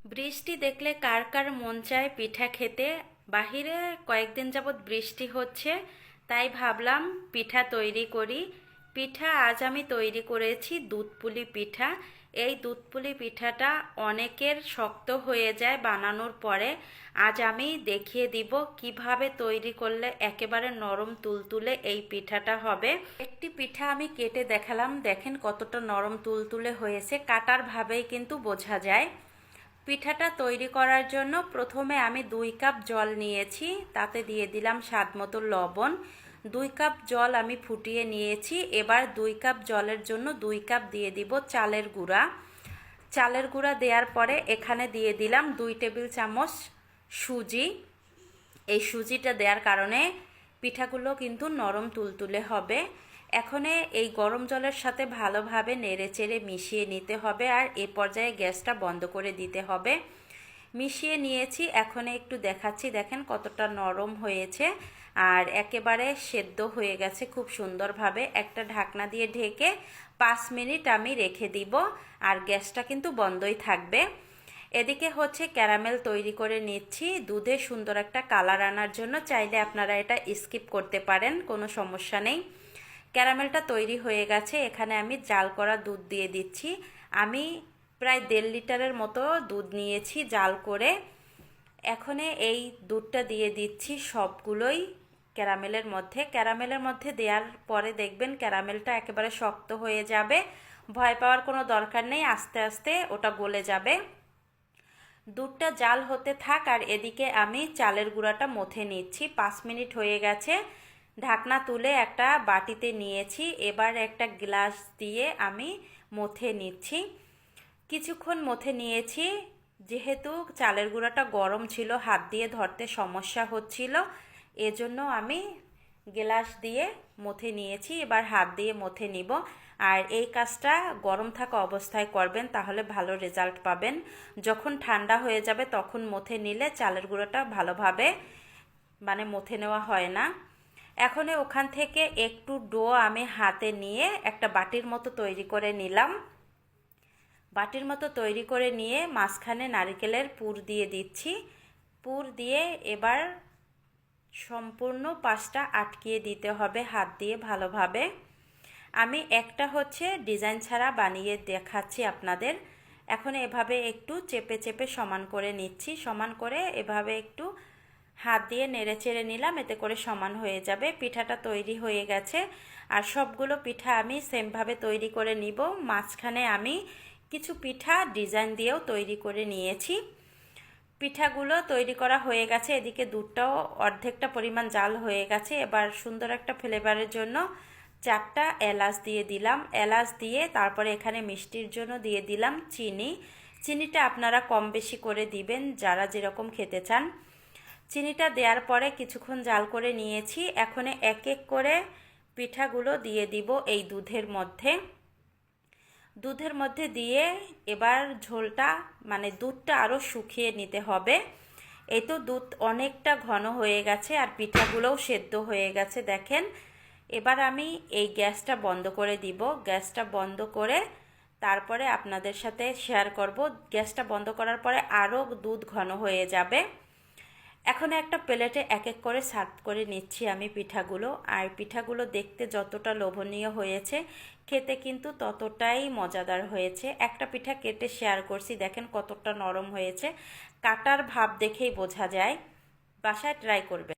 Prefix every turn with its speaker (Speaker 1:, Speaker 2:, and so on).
Speaker 1: বৃষ্টি দেখলে কার কার মন চায় পিঠা খেতে। বাহিরে কয়েকদিন যাবৎ বৃষ্টি হচ্ছে, তাই ভাবলাম পিঠা তৈরি করি। পিঠা আজ আমি তৈরি করেছি দুধপুলি পিঠা। এই দুধপুলি পিঠাটা অনেকের শক্ত হয়ে যায় বানানোর পরে। আজ আমি দেখিয়ে দিব কিভাবে তৈরি করলে একেবারে নরম তুলতুলে এই পিঠাটা হবে। একটি পিঠা আমি কেটে দেখালাম, দেখেন কতটা নরম তুলতুলে হয়েছে, কাটার ভাবেই কিন্তু বোঝা যায়। পিঠাটা তৈরি করার জন্য প্রথমে আমি 2 কাপ জল নিয়েছি, তাতে দিয়ে দিলাম স্বাদ মতো লবণ। 2 কাপ জল আমি ফুটিয়ে নিয়েছি। এবার 2 কাপ জলের জন্য 2 কাপ দিয়ে দিব চালের গুঁড়া। চালের গুঁড়া দেওয়ার পরে এখানে দিয়ে দিলাম 2 টেবিল চামচ সুজি। এই সুজিটা দেওয়ার কারণে পিঠাগুলো কিন্তু নরম তুলতুলে হবে। এখন এই গরম জলের সাথে ভালোভাবে নেড়েচেড়ে মিশিয়ে নিতে হবে, আর এ পর্যায়ে গ্যাসটা বন্ধ করে দিতে হবে। মিশিয়ে নিয়েছি, এখন একটু দেখাচ্ছি, দেখেন কতটা নরম হয়েছে আর একেবারে সেদ্ধ হয়ে গেছে খুব সুন্দরভাবে। একটা ঢাকনা দিয়ে ঢেকে 5 মিনিট আমি রেখে দিব, আর গ্যাসটা কিন্তু বন্ধই থাকবে। এদিকে হচ্ছে ক্যারামেল তৈরি করে নিচ্ছি দুধে সুন্দর একটা কালার আনার জন্য। চাইলে আপনারা এটা স্কিপ করতে পারেন, কোনো সমস্যা নেই। ক্যারামেলটা তৈরি হয়ে গেছে, এখানে আমি জাল করা দুধ দিয়ে দিচ্ছি। আমি প্রায় 1.5 লিটারের মতো দুধ নিয়েছি জাল করে। এখন এই দুধটা দিয়ে দিচ্ছি সবগুলোই ক্যারামেলের মধ্যে দেওয়ার পরে দেখবেন ক্যারামেলটা একেবারে শক্ত হয়ে যাবে। ভয় পাওয়ার কোনো দরকার নেই, আস্তে আস্তে ওটা গলে যাবে। দুধটা জাল হতে থাক, আর এদিকে আমি চালের গুঁড়াটা মথে নিচ্ছি। 5 মিনিট হয়ে গেছে, ঢাকনা তুলে একটা বাটিতে নিয়েছি। এবার একটা গ্লাস দিয়ে আমি মথে নিচ্ছি। কিছুক্ষণ মথে নিয়েছি, যেহেতু চালের গুঁড়াটা গরম ছিল, হাত দিয়ে ধরতে সমস্যা হচ্ছিল, এজন্য আমি গ্লাস দিয়ে মথে নিয়েছি। এবার হাত দিয়ে মথে নিব। আর এই কাজটা গরম থাকা অবস্থায় করবেন, তাহলে ভালো রেজাল্ট পাবেন। যখন ঠান্ডা হয়ে যাবে তখন মথে নিলে চালের গুঁড়োটা ভালোভাবে মথে নেওয়া হয় না। এখন ওখান থেকে একটু ডো আমি হাতে নিয়ে একটা বাটির মতো তৈরি করে নিলাম। বাটির মতো তৈরি করে নিয়ে মাঝখানে নারকেলের পুর দিয়ে দিচ্ছি। পুর দিয়ে এবার সম্পূর্ণ পাশটা আটকিয়ে দিতে হবে হাত দিয়ে ভালোভাবে। আমি একটা হচ্ছে ডিজাইন ছাড়া বানিয়ে দেখাচ্ছি আপনাদের। এখন এভাবে একটু চেপে চেপে সমান করে নিচ্ছি। সমান করে এভাবে একটু হাত দিয়ে নেড়ে চেড়ে নিলাম, এতে করে সমান হয়ে যাবে। পিঠাটা তৈরি হয়ে গেছে। আর সবগুলো পিঠা আমি সেমভাবে তৈরি করে নিব। মাঝখানে আমি কিছু পিঠা ডিজাইন দিয়েও তৈরি করে নিয়েছি। পিঠাগুলো তৈরি করা হয়ে গেছে। এদিকে দুধটাও অর্ধেকটা পরিমাণ জাল হয়ে গেছে। এবার সুন্দর একটা ফ্লেভারের জন্য 4টা এলাচ দিয়ে দিলাম। এলাচ দিয়ে তারপরে এখানে মিষ্টির জন্য দিয়ে দিলাম চিনি। চিনিটা আপনারা কম বেশি করে দিবেন যারা যেরকম খেতে চান। চিনিটা দেওয়ার পরে কিছুক্ষণ জাল করে নিয়েছি। এখন এক এক করে পিঠাগুলো দিয়ে দিব এই দুধের মধ্যে দিয়ে এবার ঝোলটা দুধটা আরও শুকিয়ে নিতে হবে। এই তো দুধ অনেকটা ঘন হয়ে গেছে আর পিঠাগুলোও সেদ্ধ হয়ে গেছে দেখেন। এবার আমি এই গ্যাসটা বন্ধ করে দিব। গ্যাসটা বন্ধ করে তারপরে আপনাদের সাথে শেয়ার করব। গ্যাসটা বন্ধ করার পরে আরও দুধ ঘন হয়ে যাবে। এখন একটা প্লেটে এক এক করে সার্ভ করে নিচ্ছি আমি পিঠাগুলো। আর পিঠাগুলো দেখতে যতটা লোভনীয় হয়েছে, খেতে কিন্তু ততটাই মজাদার হয়েছে। একটা পিঠা কেটে শেয়ার করছি, দেখেন কতটা নরম হয়েছে, কাটার ভাব দেখেই বোঝা যায়। বাসায় ট্রাই করবেন।